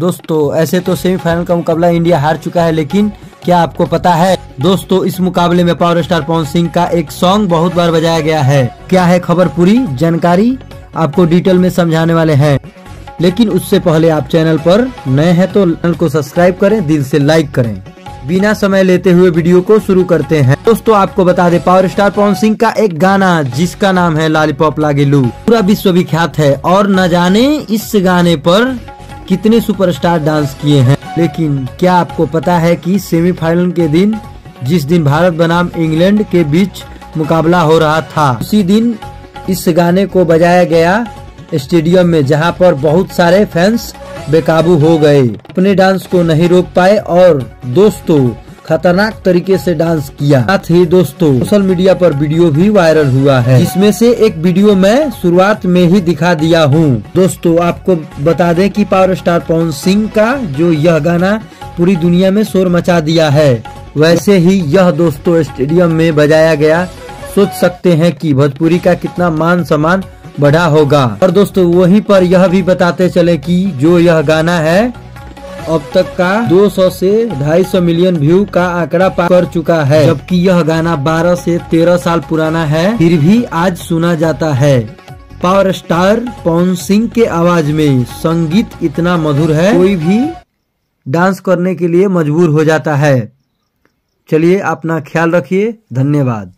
दोस्तों ऐसे तो सेमीफाइनल का मुकाबला इंडिया हार चुका है, लेकिन क्या आपको पता है दोस्तों इस मुकाबले में पावर स्टार पवन सिंह का एक सॉन्ग बहुत बार बजाया गया है। क्या है खबर, पूरी जानकारी आपको डिटेल में समझाने वाले हैं। लेकिन उससे पहले आप चैनल पर नए हैं तो चैनल को सब्सक्राइब करें, दिल से लाइक करें। बिना समय लेते हुए वीडियो को शुरू करते हैं। दोस्तों आपको बता दें पावर स्टार पवन सिंह का एक गाना जिसका नाम है लॉलीपॉप लागेलू पूरा विश्व विख्यात है और न जाने इस गाने पर कितने सुपरस्टार डांस किए हैं। लेकिन क्या आपको पता है कि सेमीफाइनल के दिन जिस दिन भारत बनाम इंग्लैंड के बीच मुकाबला हो रहा था, उसी दिन इस गाने को बजाया गया स्टेडियम में, जहां पर बहुत सारे फैंस बेकाबू हो गए, अपने डांस को नहीं रोक पाए और दोस्तों खतरनाक तरीके से डांस किया। साथ ही दोस्तों सोशल मीडिया पर वीडियो भी वायरल हुआ है, जिसमें से एक वीडियो मैं शुरुआत में ही दिखा दिया हूँ। दोस्तों आपको बता दें कि पावर स्टार पवन सिंह का जो यह गाना पूरी दुनिया में शोर मचा दिया है, वैसे ही यह दोस्तों स्टेडियम में बजाया गया। सोच सकते हैं कि भोजपुरी का कितना मान सम्मान बढ़ा होगा। और दोस्तों वहीं पर यह भी बताते चले कि जो यह गाना है अब तक का 200 से 250 मिलियन व्यू का आंकड़ा पार कर चुका है, जबकि यह गाना 12 से 13 साल पुराना है, फिर भी आज सुना जाता है। पावर स्टार पवन सिंह के आवाज में संगीत इतना मधुर है, कोई भी डांस करने के लिए मजबूर हो जाता है। चलिए अपना ख्याल रखिए, धन्यवाद।